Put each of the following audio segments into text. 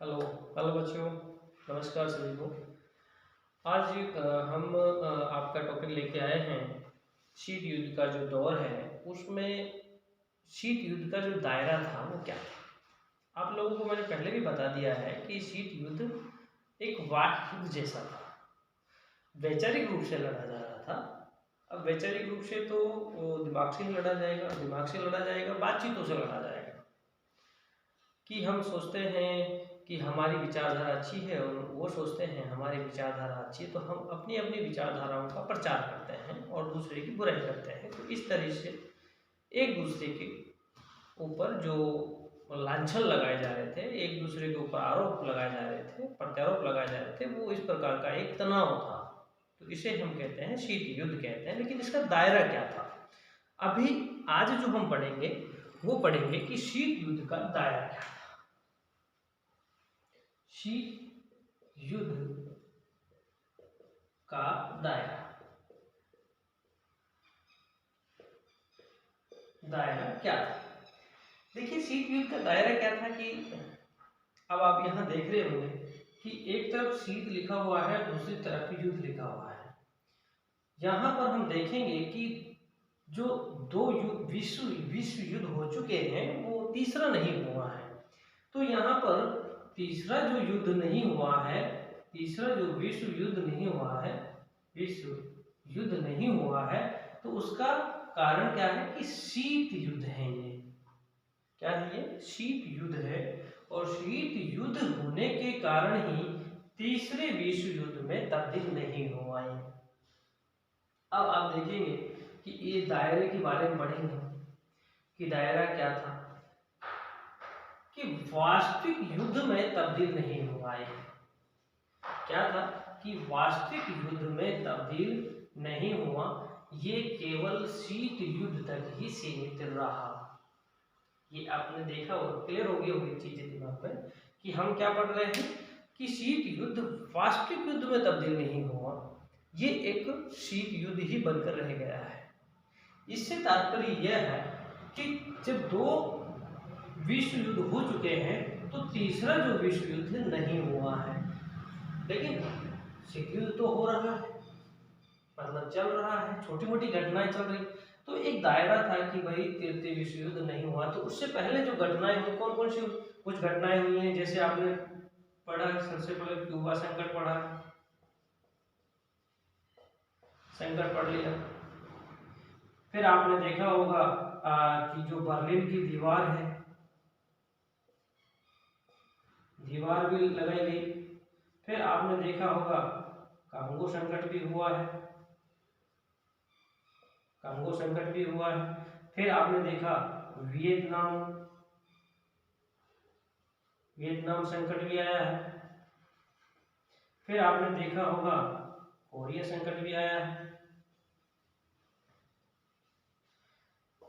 Hello hello बच्चों। नमस्कार सभी को। आज हम आपका टॉपिक लेके आए हैं। शीत युद्ध का जो दौर है उसमें शीत युद्ध का जो दायरा था वो क्या था। आप लोगों को मैंने पहले भी बता दिया है कि शीत युद्ध एक वाक युद्ध जैसा था। वैचारिक रूप से लड़ा जा रहा था। अब वैचारिक रूप से तो दिमाग से ही लड़ा जाएगा, दिमाग से लड़ा जाएगा, बातचीतों से लड़ा जाएगा। कि हम सोचते हैं कि हमारी विचारधारा अच्छी है और वो सोचते हैं हमारी विचारधारा अच्छी है, तो हम अपनी अपनी विचारधाराओं का प्रचार करते हैं और दूसरे की बुराई करते हैं। तो इस तरह से एक दूसरे के ऊपर जो लांछन लगाए जा रहे थे, एक दूसरे के ऊपर आरोप लगाए जा रहे थे, प्रत्यारोप लगाए जा रहे थे, वो इस प्रकार का एक तनाव था। तो इसे हम कहते हैं शीत युद्ध कहते हैं। लेकिन इसका दायरा क्या था, अभी आज जो हम पढ़ेंगे वो पढ़ेंगे कि शीत युद्ध का दायरा क्या था। शीत युद्ध का दायरा दायरा क्या था। देखिए, शीत युद्ध का दायरा क्या था कि अब आप यहां देख रहे होंगे कि एक तरफ शीत लिखा हुआ है, दूसरी तरफ युद्ध लिखा हुआ है। यहां पर हम देखेंगे कि जो दो विश्व युद्ध हो चुके हैं वो तीसरा नहीं हुआ है। तो यहाँ पर तीसरा जो युद्ध नहीं हुआ है, तीसरा जो विश्व युद्ध नहीं हुआ है, विश्व युद्ध नहीं हुआ है, तो उसका कारण क्या है कि शीत युद्ध है। ये क्या है, ये शीत युद्ध है। और शीत युद्ध होने के कारण ही तीसरे विश्व युद्ध में तब्दील नहीं हुआ है। अब आप देखेंगे कि ये दायरे के बारे में पढ़ेंगे कि दायरा क्या था, कि वास्तविक युद्ध में तब्दील नहीं हुआ है। क्या था कि वास्तविक युद्ध में तब्दील नहीं हुआ, ये केवल शीत युद्ध तक ही सीमित रहा। ये आपने देखा और क्लियर हो गई होगी चीजें दिमाग में कि हम क्या पढ़ रहे हैं कि शीत युद्ध वास्तविक युद्ध में तब्दील नहीं हुआ, ये एक शीत युद्ध ही बनकर रह गया है। इससे तात्पर्य यह है कि जब दो विश्व युद्ध हो चुके हैं तो तीसरा जो विश्व युद्ध नहीं हुआ है। लेकिन शीत युद्ध तो हो रहा है, मतलब चल रहा है, छोटी मोटी घटनाएं चल रही। तो एक दायरा था कि भाई तृतीय विश्व युद्ध नहीं हुआ, तो उससे पहले जो घटनाएं हुई, कौन कौन सी कुछ घटनाएं हुई हैं, जैसे आपने पढ़ा, सबसे पहले क्यूबा संकट पढ़ा, संकट पढ़ लिया। फिर आपने देखा होगा कि जो बर्लिन की दीवार है, दीवार भी लगाई गई। फिर आपने देखा होगा कांगो संकट भी हुआ है, कांगो संकट भी हुआ है। फिर आपने देखा वियतनाम वियतनाम संकट भी आया है। फिर आपने देखा होगा कोरिया संकट भी आया है।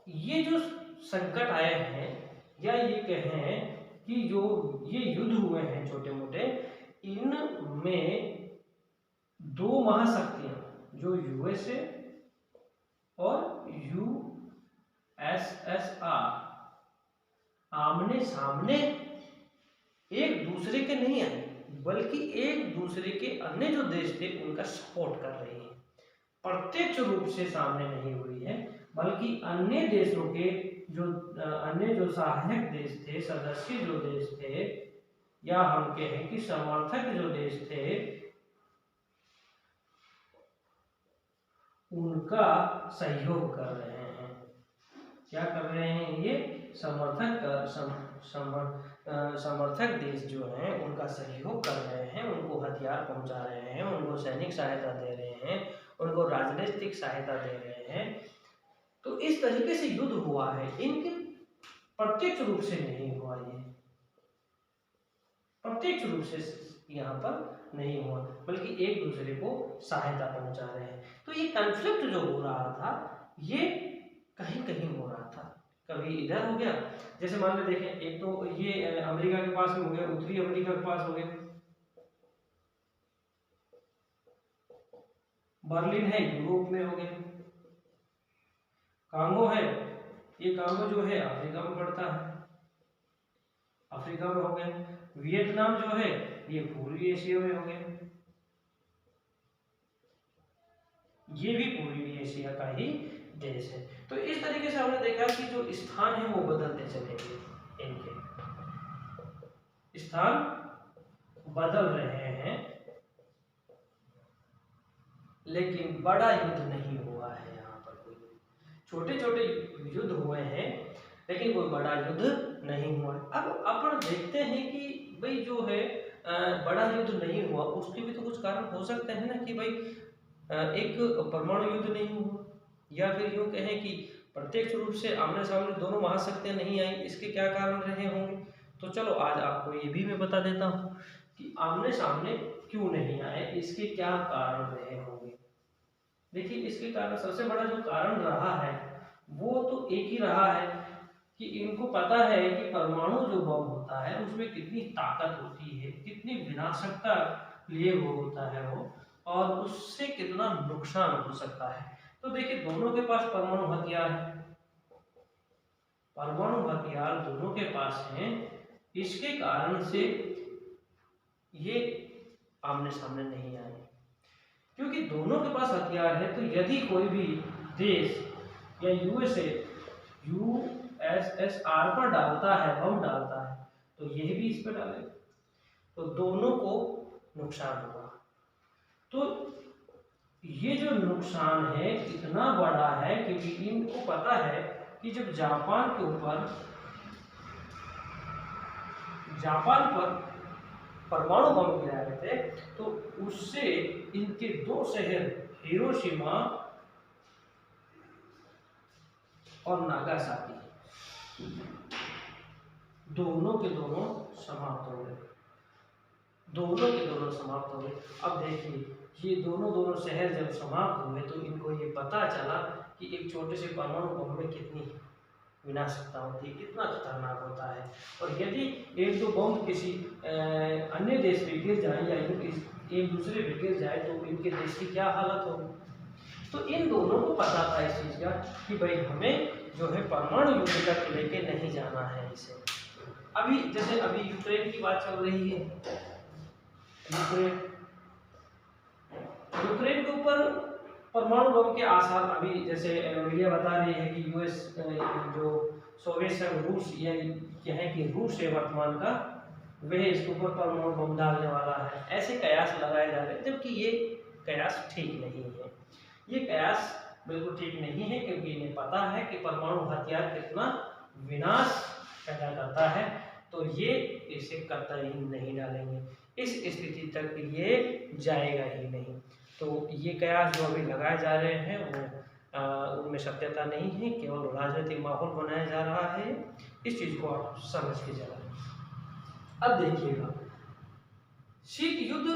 ये जो संकट आए हैं, या ये कहें कि जो ये युद्ध हुए हैं छोटे मोटे, इनमें दो महाशक्तियां जो यूएसए और यूएसएसआर आमने सामने एक दूसरे के नहीं आए, बल्कि एक दूसरे के अन्य जो देश थे उनका सपोर्ट कर रहे हैं। प्रत्यक्ष रूप से सामने नहीं हुई है, बल्कि अन्य देशों के जो अन्य जो सहायक देश थे, सदस्य जो देश थे, या हम कहें कि समर्थक जो देश थे, उनका सहयोग कर रहे हैं। क्या कर रहे हैं, ये समर्थक देश जो हैं उनका सहयोग कर रहे हैं, उनको हथियार पहुंचा रहे हैं, उनको सैनिक सहायता दे रहे हैं, उनको राजनीतिक सहायता दे रहे हैं। तो इस तरीके से युद्ध हुआ है, इनके प्रत्यक्ष रूप से नहीं हुआ, ये प्रत्यक्ष रूप से यहाँ पर नहीं हुआ, बल्कि एक दूसरे को सहायता पहुंचा रहे हैं। तो ये कॉन्फ्लिक्ट जो हो रहा था, ये कहीं कहीं हो रहा था, कभी इधर हो गया, जैसे मान लो देखें, एक तो ये अमेरिका के पास में हो गया, उत्तरी अमेरिका के पास हो गया, बर्लिन है यूरोप में हो गया, कांगो है, ये कांगो जो है अफ्रीका में पड़ता है, अफ्रीका में हो गए। वियतनाम जो है ये पूर्वी एशिया में हो गए, ये भी पूर्वी एशिया का ही देश है। तो इस तरीके से हमने देखा कि जो स्थान है वो बदलते चलेंगे, इनके स्थान बदल रहे हैं, लेकिन बड़ा युद्ध नहीं हुआ है। यहाँ पर कोई छोटे छोटे युद्ध हुए हैं, लेकिन कोई बड़ा युद्ध नहीं हुआ। अब अपन देखते हैं कि भाई जो है बड़ा युद्ध नहीं हुआ, उसके भी तो कुछ कारण हो सकते हैं ना, कि भाई एक परमाणु युद्ध नहीं हुआ, या फिर यूँ कहें कि प्रत्यक्ष रूप से आमने सामने दोनों महाशक्तियां नहीं आई, इसके क्या कारण रहे होंगे। तो चलो आज आपको ये भी मैं बता देता हूँ कि आमने सामने क्यों नहीं आए, इसके क्या कारण रहे होंगे। देखिए, इसके कारण सबसे बड़ा जो कारण रहा है वो तो एक ही रहा है कि इनको पता है कि परमाणु जो बम होता है उसमें कितनी ताकत होती है, कितनी विनाशकता लिए वो होता है वो, और उससे कितना नुकसान हो सकता है। तो देखिए, दोनों के पास परमाणु हथियार है, परमाणु हथियार दोनों के पास हैं, इसके कारण से ये आमने सामने नहीं आए। क्योंकि दोनों के पास हथियार है, तो यदि कोई भी देश या यूएसएसआर पर डालता है, बम डालता है, तो यह भी इस पर डालेगा, तो दोनों को नुकसान होगा। तो ये जो नुकसान है इतना बड़ा है क्योंकि इनको पता है कि जब जापान पर परमाणु बम गिराए थे, तो उससे इनके दो शहर हिरोशिमा और नागासाकी दोनों के दोनों समाप्त हो गए, समाप्त हो गए। अब देखिए, ये दोनों शहर जब समाप्त हुए तो इनको ये पता चला कि एक छोटे से परमाणु बम में कितनी विनाशकता होती है, कितना खतरनाक होता है। और यदि एक दो बम किसी अन्य देश पे गिर जाए या एक दूसरे पे गिर जाए तो इनके देश की क्या हालत होगी। तो इन दोनों को पता था इस चीज़ का कि भाई हमें जो है परमाणु युद्ध तक लेके नहीं जाना है इसे। अभी जैसे अभी यूक्रेन की बात चल रही है, यूक्रेन के ऊपर परमाणु बम के आसार अभी जैसे मीडिया बता रही है कि यूएस जो सोवियत संघ रूस या कहें कि रूस है वर्तमान का, वह इसके ऊपर परमाणु बम डालने वाला है, ऐसे कयास लगाए जा रहे हैं। जबकि ये कयास ठीक नहीं है, ये कयास बिल्कुल ठीक नहीं है, क्योंकि इन्हें पता है कि परमाणु हथियार कितना विनाश पैदा करता है, तो ये इसे कतई नहीं डालेंगे, इस स्थिति तक ये जाएगा ही नहीं। तो ये कयास जो अभी लगाए जा रहे हैं वो उनमें सत्यता नहीं है, केवल राजनीतिक माहौल बनाया जा रहा है। इस चीज को आप समझ के चला। अब देखिएगा, शीत युद्ध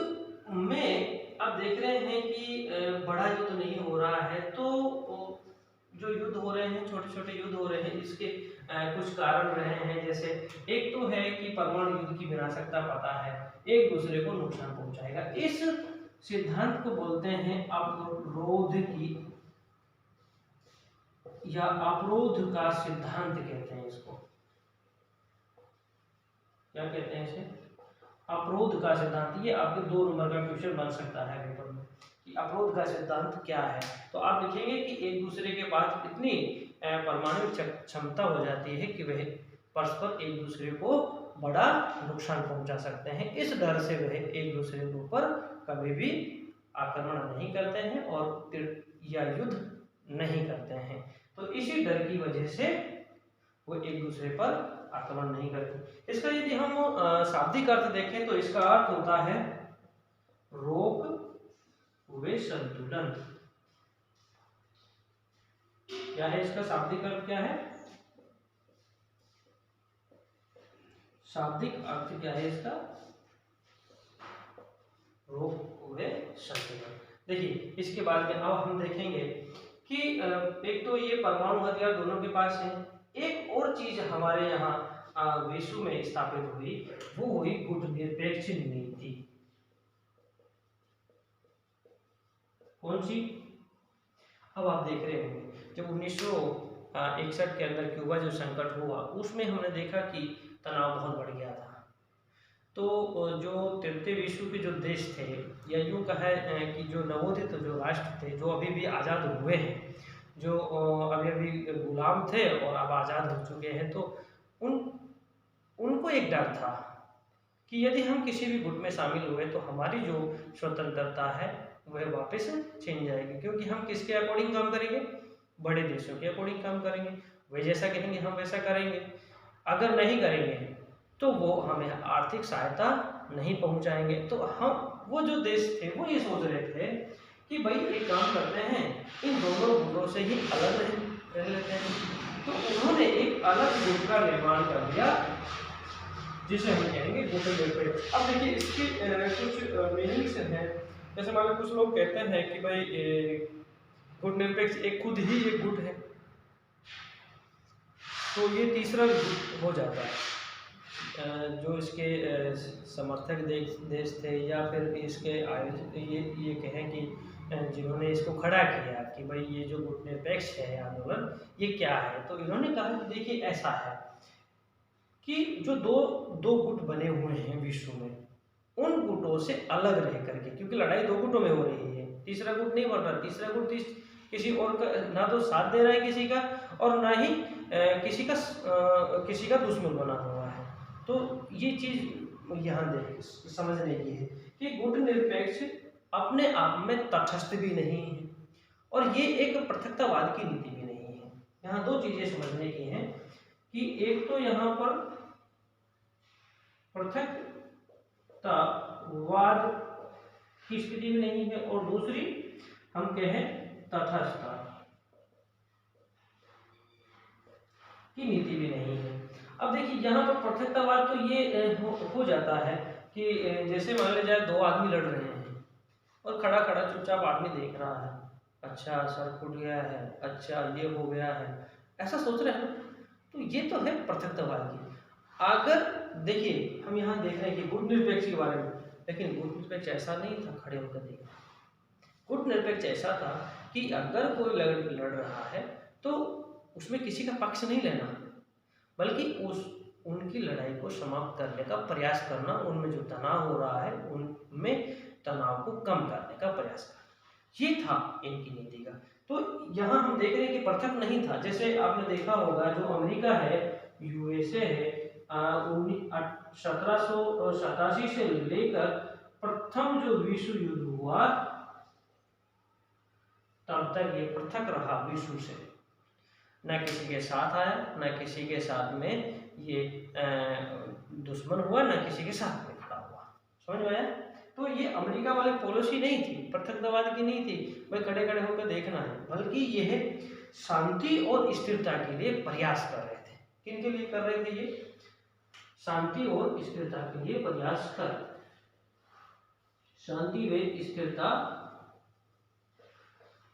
में अब देख रहे हैं कि बड़ा युद्ध नहीं हो रहा है, तो जो युद्ध हो रहे हैं, छोटे छोटे युद्ध हो रहे हैं, इसके कुछ कारण रहे हैं। जैसे एक तो है कि परमाणु युद्ध की विनाशकता पता है, एक दूसरे को नुकसान पहुंचाएगा। इस सिद्धांत को बोलते हैं अवरोध की या अवरोध का सिद्धांत कहते हैं इसको। क्या कहते हैं इसे? अवरोध का सिद्धांत। ये आपके 2 नंबर का क्वेश्चन बन सकता है पेपर में कि अवरोध का सिद्धांत क्या है। तो आप लिखेंगे कि एक दूसरे के पास इतनी परमाणु क्षमता हो जाती है कि वह परस्पर एक दूसरे को बड़ा नुकसान पहुंचा सकते हैं। इस डर से वह एक दूसरे के ऊपर कभी भी आक्रमण नहीं करते हैं और या युद्ध नहीं करते हैं। तो इसी डर की वजह से वो एक दूसरे पर आक्रमण नहीं करते। इसका यदि हम शाब्दिक अर्थ देखें तो इसका अर्थ होता है रोक वे संतुलन। क्या है इसका शाब्दिक अर्थ? क्या है शाब्दिक अर्थ? क्या है इसका? रोक वे संतुलन। देखिए, इसके बाद में अब हम देखेंगे कि एक तो ये परमाणु हथियार दोनों के पास है। एक और चीज हमारे यहाँ विश्व में स्थापित हुई, वो हुई गुटनिरपेक्ष नीति। कौन सी? अब आप देख रहे होंगे जब 1961 के अंदर क्यूबा जो संकट हुआ, उसमें हमने देखा कि तनाव बहुत बढ़ गया था। तो जो तृतीय विश्व के जो देश थे, या यूँ कहे कि जो नवोदित जो राष्ट्र थे, जो अभी भी आज़ाद हुए हैं, जो अभी अभी गुलाम थे और अब आज़ाद हो चुके हैं, तो उन उनको एक डर था कि यदि हम किसी भी गुट में शामिल हुए तो हमारी जो स्वतंत्रता है वह वापस छिन जाएगी, क्योंकि हम किसके अकॉर्डिंग काम करेंगे, बड़े देशों के अकॉर्डिंग काम करेंगे, वे जैसा कहेंगे हम वैसा करेंगे। अगर नहीं करेंगे तो वो हमें आर्थिक सहायता नहीं पहुंचाएंगे। तो हम, वो जो देश थे वो ये सोच रहे थे कि भाई एक काम करते हैं, इन दोनों गुटों से ही अलग रह लेते हैं। तो उन्होंने एक अलग गुट का निर्माण कर दिया, जिसे हम कहेंगे गुट निरपेक्ष। अब देखिए इसकी कुछ मीनिंग्स हैं। जैसे मान लो कुछ लोग कहते हैं कि भाई गुट निरपेक्ष एक खुद ही एक गुट है, तो ये तीसरा गुट हो जाता है। जो इसके समर्थक देश थे, या फिर इसके ये कहें कि जिन्होंने इसको खड़ा किया कि भाई ये जो गुट निरपेक्ष है आंदोलन, ये क्या है, तो इन्होंने कहा कि देखिए ऐसा है कि जो दो गुट बने हुए हैं विश्व में, उन गुटों से अलग रह करके, क्योंकि लड़ाई दो गुटों में हो रही है, तीसरा गुट नहीं बन रहा। तीसरा गुट किसी और का ना तो साथ दे रहा है किसी का, और ना ही किसी का दुश्मन बना हुआ है। तो ये चीज़ यहाँ समझने की है कि गुट निरपेक्ष अपने आप में तटस्थ भी नहीं है, और ये एक पृथकतावाद की नीति भी नहीं है। यहाँ दो चीज़ें समझने की हैं कि एक तो यहाँ पर पृथकतावाद की स्थिति भी नहीं है, और दूसरी हम कहें तटस्थता की नीति भी नहीं है। अब देखिए यहाँ पर पृथकतावाद तो ये हो जाता है कि जैसे मान लिया जाए दो आदमी लड़ रहे हैं, और खड़ा खड़ा चुपचाप आदमी देख रहा है, अच्छा सर फूट गया है, अच्छा ये हो गया है, ऐसा सोच रहे हैं, तो ये तो है पृथकतावाद की। अगर देखिए हम यहाँ देख रहे हैं कि गुट निरपेक्ष के बारे में, लेकिन गुट निरपेक्ष ऐसा नहीं था खड़े होकर देखना। गुट निरपेक्ष ऐसा था कि अगर कोई लड़ रहा है तो उसमें किसी का पक्ष नहीं लेना, बल्कि उनकी लड़ाई को समाप्त करने का प्रयास करना, उनमें जो तनाव हो रहा है उनमें तनाव को कम करने का प्रयास करना, ये था इनकी नीति का। तो यहाँ हम देख रहे हैं कि पृथक नहीं था। जैसे आपने देखा होगा जो अमेरिका है, यूएसए है, 1787 से लेकर प्रथम जो विश्व युद्ध हुआ तब तक ये पृथक रहा विश्व से, न किसी के साथ आया, न किसी के साथ में ये दुश्मन हुआ, न किसी के साथ में खड़ा हुआ। समझ में आया? तो ये अमेरिका वाली पॉलिसी नहीं थी, पृथकतावाद की नहीं थी भाई खड़े खड़े होकर देखना है, बल्कि यह शांति और स्थिरता के लिए प्रयास कर रहे थे। किन के लिए कर रहे थे ये? शांति और स्थिरता के लिए प्रयास कर, शांति व स्थिरता,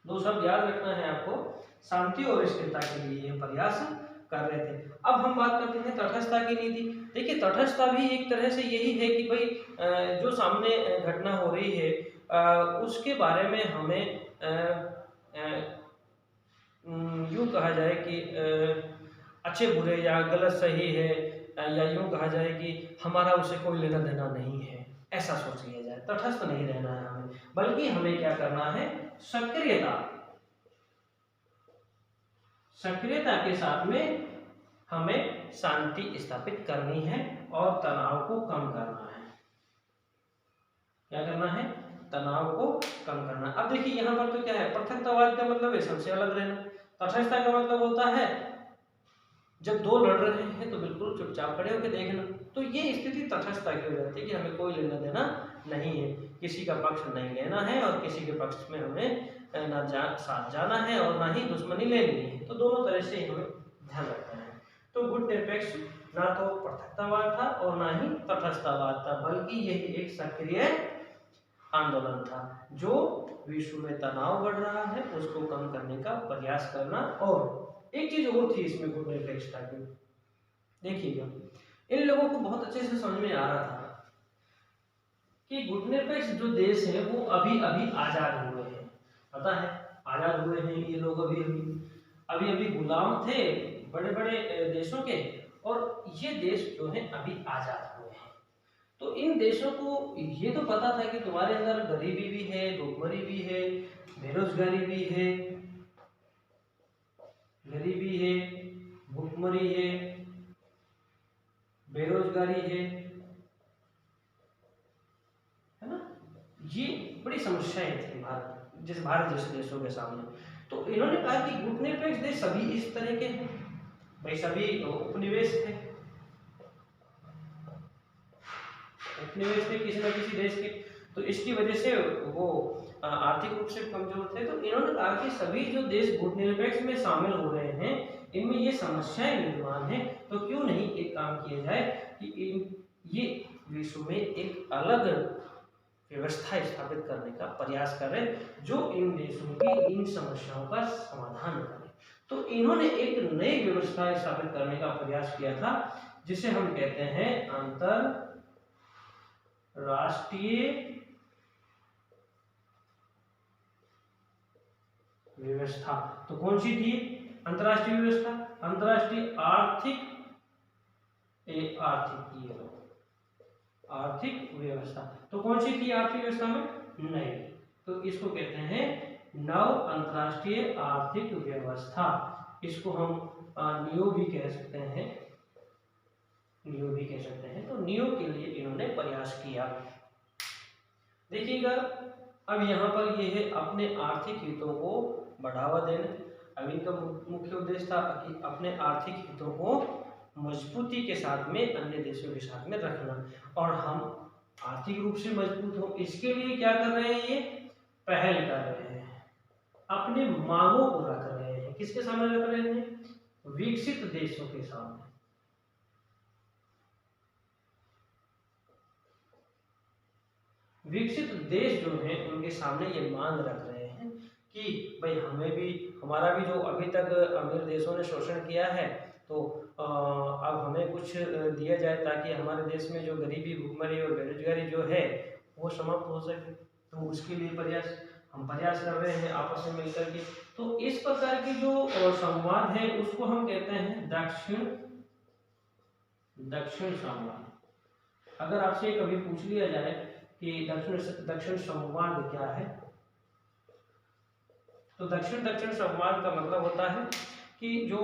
दो शब्द याद रखना है आपको, शांति और स्थिरता के लिए ये प्रयास कर रहे थे। अब हम बात करते हैं तटस्थता की नीति। देखिए तटस्थता भी एक तरह से यही है कि भाई जो सामने घटना हो रही है उसके बारे में हमें यूँ कहा जाए कि अच्छे बुरे या गलत सही है, या यूँ कहा जाए कि हमारा उसे कोई लेना देना नहीं है, ऐसा सोच लिया जाए। तटस्थ नहीं रहना है हमें, बल्कि हमें क्या करना है? सक्रियता के साथ में हमें शांति स्थापित करनी है और तनाव को कम करना है। क्या करना है? तनाव को कम करना। अब देखिए यहाँ पर तो क्या है, पृथकतावाद का मतलब है सबसे अलग रहना, तटस्थता का मतलब होता है जब दो लड़ रहे हैं तो बिल्कुल चुपचाप खड़े होकर देखना। तो ये स्थिति तटस्थता की हो जाती है कि हमें कोई लेना देना नहीं है, किसी का पक्ष नहीं लेना है और किसी के पक्ष में हमें साथ जाना है और ना ही दुश्मनी लेनी है। तो दोनों तरह से हमें ध्यान रखना है। तो गुट निरपेक्ष ना तो पृथकतावाद था और ना ही तटस्थतावाद था, बल्कि यही एक सक्रिय आंदोलन था जो विश्व में तनाव बढ़ रहा है उसको कम करने का प्रयास करना। और एक चीज और थी इसमें गुट निरपेक्षता की, देखिएगा इन लोगों को बहुत अच्छे से समझ में आ रहा था कि गुट निरपेक्ष जो देश है वो अभी अभी आजाद हुए हैं। पता है आजाद हुए हैं ये लोग, अभी अभी गुलाम थे बड़े बड़े देशों के, और ये देश जो है अभी आज़ाद हुए हैं। तो इन देशों को ये तो पता था कि तुम्हारे अंदर गरीबी भी है, भुखमरी भी है, बेरोजगारी भी है, गरीबी है, भुखमरी है, बेरोजगारी है ना, ये बड़ी समस्याएं थी भारत जैसे देशों के सामने। तो इन्होंने कहा कि गुटनिरपेक्ष देश सभी इस तरह के हैं, भाई सभी उपनिवेश थे, उपनिवेश थे किसी न किसी देश के, तो इसकी वजह से वो आर्थिक रूप से कमजोर थे। तो इन्होंने कहा कि सभी जो देश गुटनिरपेक्ष में शामिल हो रहे हैं इनमें ये समस्याएं विद्यमान हैं, तो क्यों नहीं एक काम किया जाए कि ये विश्व में एक अलग व्यवस्था स्थापित करने का प्रयास करें जो इन देशों की इन समस्याओं का समाधान करे। तो इन्होंने एक नई व्यवस्था स्थापित करने का प्रयास किया था जिसे हम कहते हैं अंतरराष्ट्रीय व्यवस्था। तो कौन सी थी अंतरराष्ट्रीय व्यवस्था? अंतरराष्ट्रीय आर्थिक व्यवस्था। तो कौन सी थी आर्थिक व्यवस्था में? नहीं, तो इसको कहते हैं नव अंतरराष्ट्रीय आर्थिक व्यवस्था। इसको हम नियो भी कह सकते हैं, नियो भी कह सकते हैं। तो नियो के लिए इन्होंने प्रयास किया। देखिएगा अब यहाँ पर ये है अपने आर्थिक हितों को बढ़ावा देना। अब इनका मुख्य उद्देश्य था कि अपने आर्थिक हितों को मजबूती के साथ में अन्य देशों के साथ में रखना, और हम आर्थिक रूप से मजबूत हो इसके लिए क्या कर रहे हैं, ये पहल कर रहे हैं, अपने मांगों को रख रहे हैं। किसके सामने रख रहे हैं? विकसित देशों के सामने। विकसित देश जो है उनके सामने ये मांग रख रहे हैं कि भाई हमें भी, हमारा भी जो अभी तक अमीर देशों ने शोषण किया है तो अब हमें कुछ दिया जाए ताकि हमारे देश में जो गरीबी, भुखमरी और बेरोजगारी जो है वो समाप्त हो सके। तो उसके लिए हम प्रयास कर रहे हैं आपस में मिलकर के। तो इस प्रकार की जो संवाद है उसको हम कहते हैं दक्षिण संवाद। अगर आपसे कभी पूछ लिया जाए कि दक्षिण संवाद क्या है, तो दक्षिण संवाद का मतलब होता है कि जो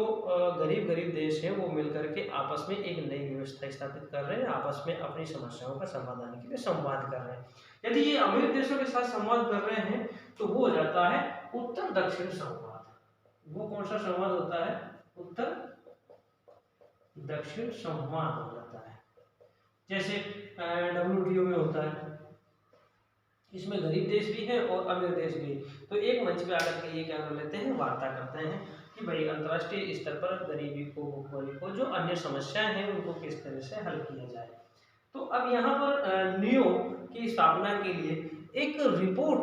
गरीब देश हैं वो मिलकर के आपस में एक नई व्यवस्था स्थापित कर रहे हैं, आपस में अपनी समस्याओं का समाधान के लिए संवाद कर रहे हैं। यदि ये अमीर देशों के साथ संवाद कर रहे हैं तो वो हो जाता है उत्तर दक्षिण संवाद। वो कौन सा संवाद होता है? उत्तर दक्षिण संवाद हो जाता है। जैसे WTO में होता है, इसमें गरीब देश भी है और अमीर देश भी। तो एक मंच पे आकर के ये क्या कर लेते हैं, वार्ता करते हैं कि भाई अंतर्राष्ट्रीय स्तर पर गरीबी को, भुखमरी को, जो अन्य समस्याएं हैं उनको किस तरह से हल किया जाए। तो अब यहाँ पर नियो की स्थापना के लिए एक रिपोर्ट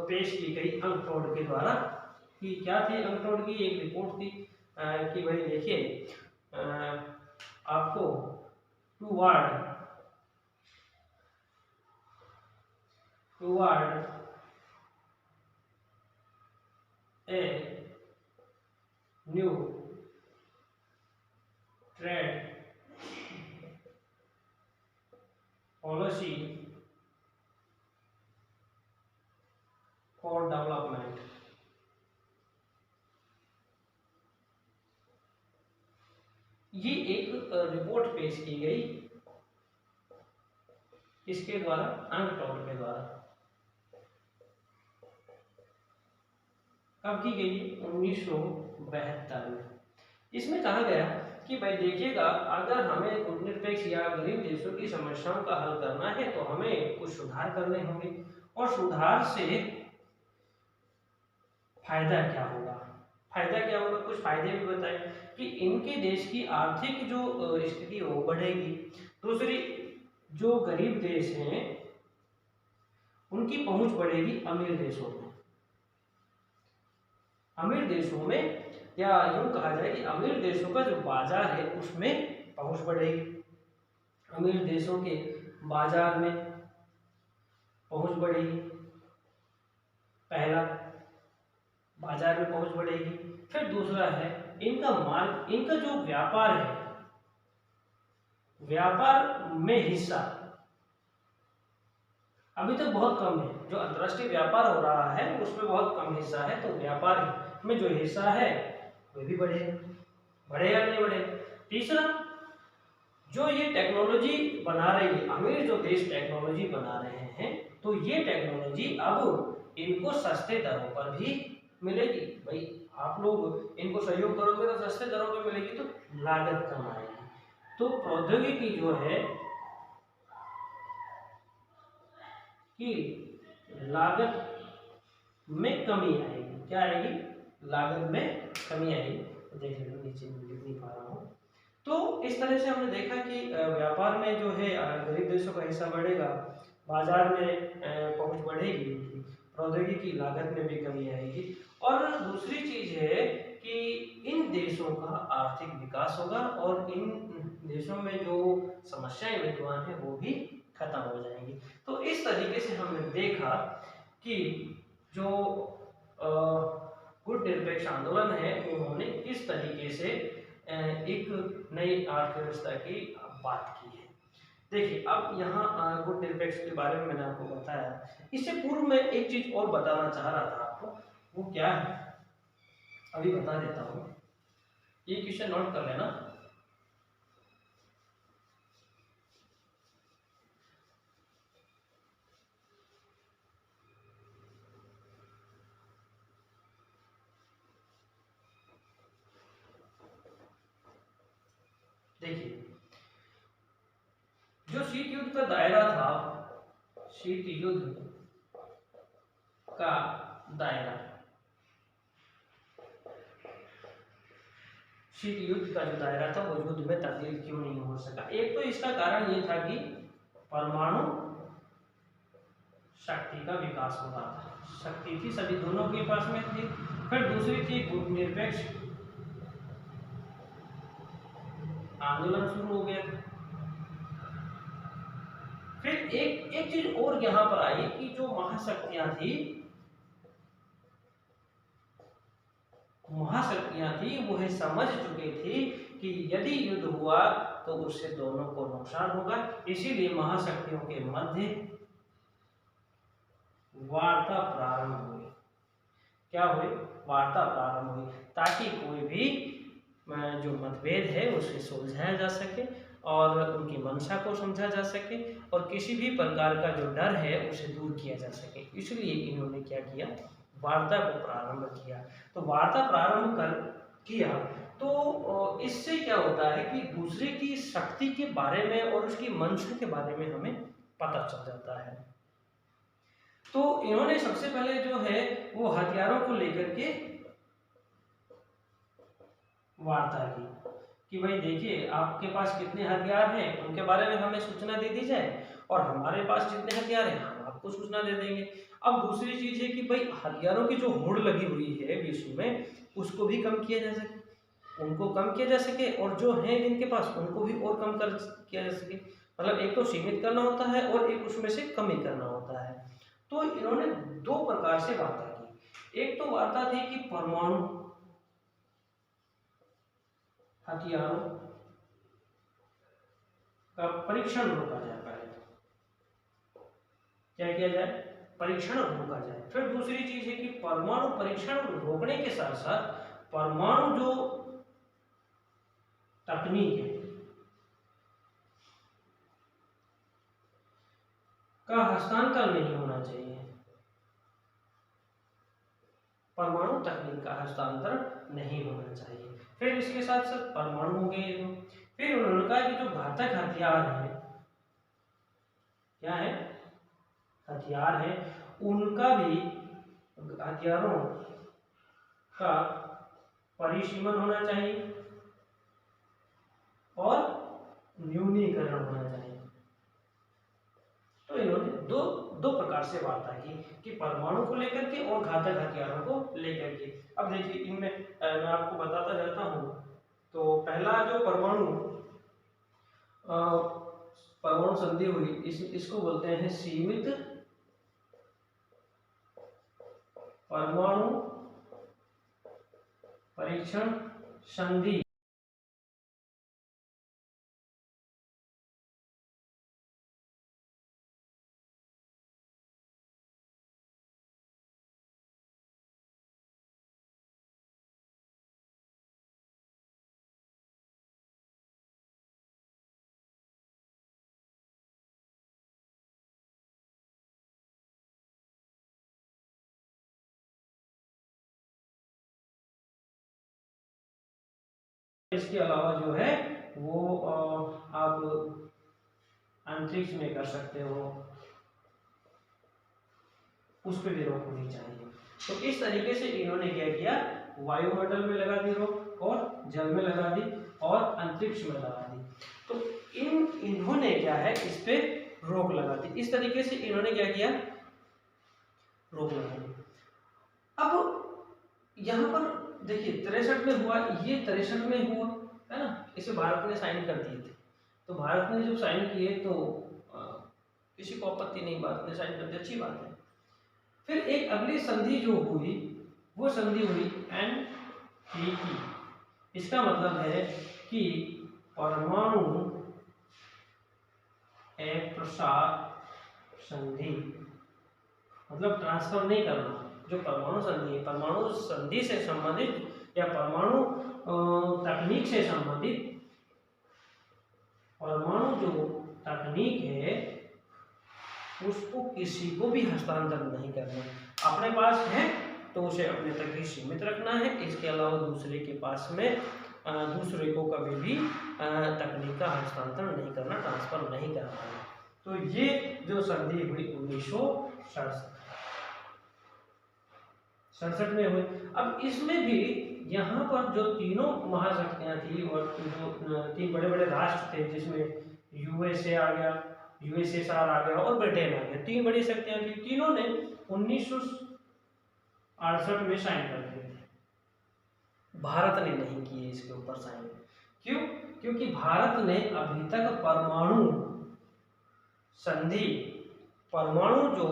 पेश की गई अंकटोड के द्वारा। कि क्या थी अंकटोड की? एक रिपोर्ट थी कि भाई देखिए आपको toward a new trade policy for development. ये एक रिपोर्ट पेश की गई इसके द्वारा, अंकटोड के द्वारा। कब की गई? 1972 में। इसमें कहा गया कि भाई देखिएगा अगर हमें गुटनिरपेक्ष या गरीब देशों की समस्याओं का हल करना है तो हमें कुछ सुधार करने होंगे, और सुधार से फायदा क्या होगा? कुछ फायदे भी बताए कि इनके देश की आर्थिक जो स्थिति है वो बढ़ेगी। दूसरी, जो गरीब देश हैं उनकी पहुंच बढ़ेगी अमीर देशों में। अमीर देशों में, या यूं कहा जाए कि अमीर देशों का जो बाजार है उसमें पहुंच बढ़ेगी। अमीर देशों के बाजार में पहुंच बढ़ेगी, पहला बाजार में पहुंच बढ़ेगी। फिर दूसरा है इनका जो व्यापार है व्यापार में हिस्सा अभी तक बहुत कम है। जो अंतर्राष्ट्रीय व्यापार हो रहा है उसमें बहुत कम हिस्सा है, तो व्यापार में जो हिस्सा है वह भी बढ़ेगा। बढ़ेगा नहीं बढ़ेगा। तीसरा, जो ये टेक्नोलॉजी बना रही है, अमीर जो देश टेक्नोलॉजी बना रहे हैं, तो ये टेक्नोलॉजी अब इनको सस्ते दरों पर भी मिलेगी। भाई आप लोग इनको सहयोग करोगे तो सस्ते दरों पर मिलेगी, तो लागत कम आएगी। तो प्रौद्योगिकी जो है कि लागत में कमी आएगी। क्या आएगी? लागत में कमी आएगी। तो देख लो, नीचे लिख नहीं पा रहा हूँ। तो इस तरह से हमने देखा कि व्यापार में जो है गरीब देशों का हिस्सा बढ़ेगा, बाजार में पहुंच बढ़ेगी, प्रौद्योगिकी लागत में भी कमी आएगी। और दूसरी चीज है कि इन देशों का आर्थिक विकास होगा और इन देशों में जो समस्याएं विद्यमान है वो भी खत्म हो जाएंगी। तो इस तरीके से हमने देखा कि जो गुट निरपेक्ष आंदोलन है उन्होंने किस तरीके से एक नई अर्थव्यवस्था की बात की है। देखिए, अब यहाँ गुट निरपेक्ष के बारे में मैंने आपको बताया। इससे पूर्व में एक चीज और बताना चाह रहा था आपको, वो क्या है अभी बता देता हूँ। ये क्वेश्चन नोट कर लेना। देखिए, जो शीत युद्ध का दायरा था, शीत युद्ध का दायरा, शीत युद्ध का जो दायरा था वो युद्ध में तब्दील क्यों नहीं हो सका? एक तो इसका कारण ये था कि परमाणु शक्ति का विकास हो रहा था, शक्ति थी सभी दोनों के पास में थी। फिर दूसरी थी गुट निरपेक्ष आंदोलन शुरू हो गया था। फिर एक चीज और यहां पर आई कि जो महाशक्तियां थी वो है समझ चुके थे कि यदि युद्ध हुआ तो उससे दोनों को नुकसान होगा, इसीलिए महाशक्तियों के मध्य वार्ता प्रारंभ हुई। क्या हुई? वार्ता प्रारंभ हुई, ताकि कोई भी जो मतभेद है उसे सुलझाया जा सके और उनकी मंशा को समझा जा सके और किसी भी प्रकार का जो डर है उसे दूर किया जा सके। इसलिए इन्होंने क्या किया? वार्ता को प्रारंभ किया। तो वार्ता प्रारंभ किया तो इससे क्या होता है कि दूसरे की शक्ति के बारे में और उसकी मंशा के बारे में हमें पता चल जाता है। तो इन्होंने सबसे पहले जो है वो हथियारों को लेकर के वार्ता की कि भाई देखिए, आपके पास कितने हथियार हैं उनके बारे में हमें सूचना दे दी जाए और हमारे पास जितने हथियार हैं हम आपको सूचना दे देंगे। अब दूसरी चीज है कि भाई हथियारों की जो होड़ लगी हुई है विश्व में उसको भी कम किया जा सके, उनको कम किया जा सके और जो है जिनके पास उनको भी और कम कर किया जा सके। मतलब एक तो सीमित करना होता है और एक उसमें से कमी करना होता है। तो इन्होंने दो प्रकार से वार्ता की। एक तो वार्ता थी कि परमाणु हथियारों का परीक्षण रोका जाए। पहले क्या किया जाए? परीक्षण रोका जाए। फिर दूसरी चीज है कि परमाणु परीक्षण रोकने के साथ साथ परमाणु जो तकनीक है का हस्तांतरण नहीं होना चाहिए। परमाणु तकनीक का हस्तांतरण नहीं होना चाहिए। फिर इसके साथ साथ परमाणु हो गए। फिर उन्होंने कहा कि जो घातक हथियार है, क्या है? हथियार है, उनका भी हथियारों का परिसीमन होना चाहिए और न्यूनीकरण होना चाहिए। तो इन्होंने दो दो प्रकार से वार्ता की कि परमाणु को लेकर के और घातक हथियारों को लेकर के। अब देखिए, इनमें मैं आपको बताता जाता हूं। तो पहला जो परमाणु संधि हुई, इसको बोलते हैं सीमित परमाणु परीक्षण संधि। इसके अलावा जो है वो आप अंतरिक्ष में कर सकते हो, उस पर भी रोक होनी चाहिए। तो इस तरीके से इन्होंने क्या किया, वायुमंडल में लगा दी रोक, और जल में लगा दी, और अंतरिक्ष में लगा दी। तो इन्होंने क्या है, इस पे रोक लगा दी। इस तरीके से इन्होंने क्या किया, रोक लगा दी। अब यहाँ पर देखिए 63 में हुआ, ये 63 में हुआ है ना, इसे भारत ने साइन कर दिए थे। तो भारत ने जब साइन किए तो किसी को आपत्ति नहीं, भारत ने साइन कर दिया, अच्छी बात है। फिर एक अगली संधि जो हुई, वो संधि हुई NPT। इसका मतलब है कि परमाणु अप्रसार संधि, मतलब ट्रांसफर नहीं करना। जो परमाणु संधि है, परमाणु संधि से संबंधित या परमाणु तकनीक से संबंधित, परमाणु जो तकनीक है उसको किसी को भी हस्तांतरण नहीं करना। अपने पास है तो उसे अपने तक ही सीमित रखना है, इसके अलावा दूसरे के पास में दूसरे को कभी भी तकनीक का हस्तांतरण नहीं करना, ट्रांसफर नहीं करना है। तो ये जो संधि हुई 1967 में हुई। अब इसमें भी यहाँ पर जो तीनों महाशक्तियाँ थी और जो तीन बड़े बड़े राष्ट्र थे, जिसमें USA आ गया, USSR आ गया और ब्रिटेन आ गया, तीन बड़ी शक्तियाँ थी, तीनों ने 1968 में साइन कर दिए थे। भारत ने नहीं किए इसके ऊपर साइन। क्यों? क्योंकि भारत ने अभी तक परमाणु संधि, परमाणु जो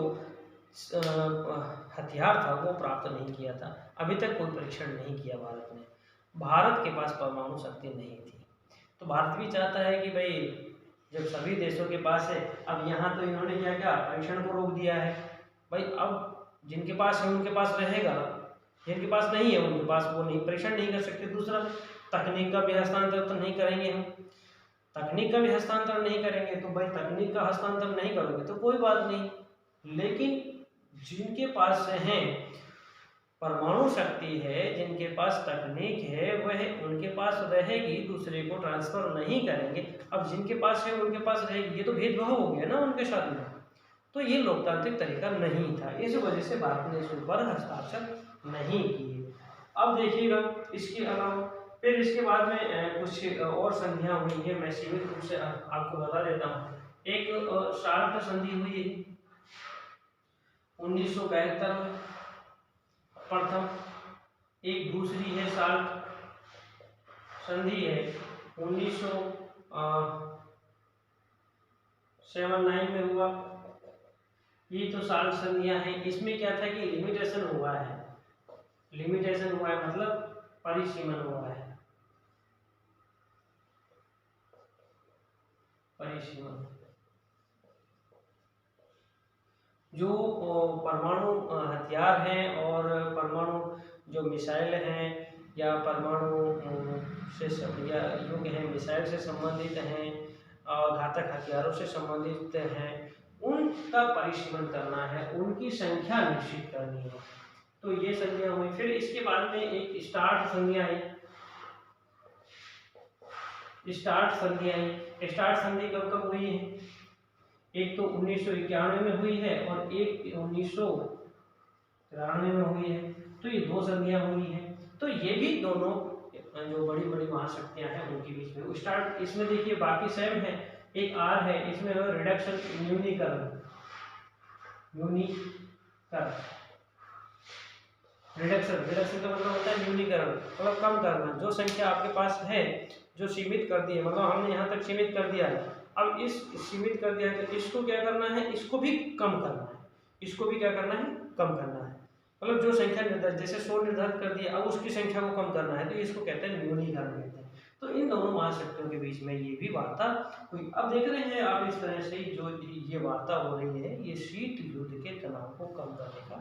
हथियार था वो प्राप्त नहीं किया था, अभी तक कोई परीक्षण नहीं किया भारत ने। भारत के पास परमाणु शक्ति नहीं थी। तो भारत भी चाहता है कि भाई जब सभी देशों के पास है, अब यहाँ तो इन्होंने क्या किया, परीक्षण को रोक दिया है। भाई अब जिनके पास है उनके पास रहेगा, जिनके पास नहीं है उनके पास वो नहीं, परीक्षण नहीं कर सकते। दूसरा, तकनीक का भी हस्तांतरण तो नहीं करेंगे हम, तकनीक का भी हस्तांतरण नहीं करेंगे। तो भाई तकनीक का हस्तांतरण नहीं करोगे तो कोई बात नहीं, लेकिन जिनके पास है परमाणु शक्ति है, जिनके पास तकनीक है, वह उनके पास रहेगी, दूसरे को ट्रांसफर नहीं करेंगे। अब जिनके पास है उनके पास रहेगी, ये तो भेदभाव हो गया ना उनके साथ में। तो ये लोकतांत्रिक तरीका नहीं था, इस वजह से भारत ने इसके ऊपर हस्ताक्षर नहीं किए। अब देखिएगा इसके अलावा फिर इसके बाद में कुछ और संधियां हुई है, मैं सीमित रूप से आपको बता देता हूँ। एक साल्ट संधि हुई है 1972 में प्रथम, एक दूसरी है साल्ट संधि है 1979 में हुआ। ये तो साल्ट संधियां हैं। इसमें क्या था कि लिमिटेशन हुआ है, लिमिटेशन हुआ है मतलब परिसीमन हुआ है, परिसीमन। जो परमाणु हथियार हैं और परमाणु जो मिसाइल हैं या परमाणु से या युग हैं, मिसाइल से संबंधित हैं और घातक हथियारों से संबंधित हैं, उनका परिसीमन करना है, उनकी संख्या निश्चित करनी है। तो ये संधियां हुई। फिर इसके बाद में एक स्टार्ट संधि आई, स्टार्ट संधि आई। स्टार्ट संधि कब कब हुई है? एक तो 1991 में हुई है और एक 1993 में हुई है। तो ये दो संधियां हुई हैं। तो ये भी दोनों जो बड़ी बड़ी महाशक्तियां हैं उनके बीच में स्टार्ट। इसमें देखिए बाकी सेम है, एक आर है, इसमें रिडक्शन, न्यूनीकरण, न्यूनीकरण, रिडक्शन, रिडक्शन का मतलब होता है न्यूनीकरण, मतलब कम करना। जो संख्या आपके पास है जो सीमित कर दी है, मतलब हमने यहाँ तक सीमित कर दिया है, अब इस सीमित कर दिया है तो इसको क्या करना है, इसको भी कम करना है, इसको भी क्या करना है, कम करना है। मतलब जो संख्या निर्धारित, जैसे 100 निर्धारित कर दिया, अब उसकी संख्या को कम करना है, तो इसको कहते हैं न्यूनीकरण कहते हैं। तो इन दोनों महाशक्तियों के बीच में ये भी वार्ता हुई। अब देख रहे हैं आप इस तरह से जो ये वार्ता हो रही है, ये शीत युद्ध के तनाव को कम करने का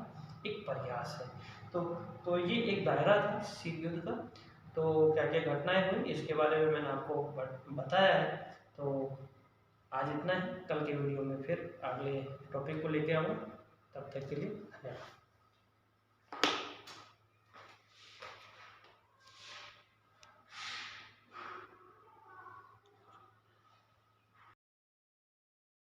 एक प्रयास है। तो ये एक दायरा था शीत युद्ध का। तो क्या क्या घटनाएं हुई इसके बारे में मैंने आपको बताया है। तो आज इतना है, कल के वीडियो में फिर अगले टॉपिक को लेके आऊँगा। तब तक के लिए धन्यवाद।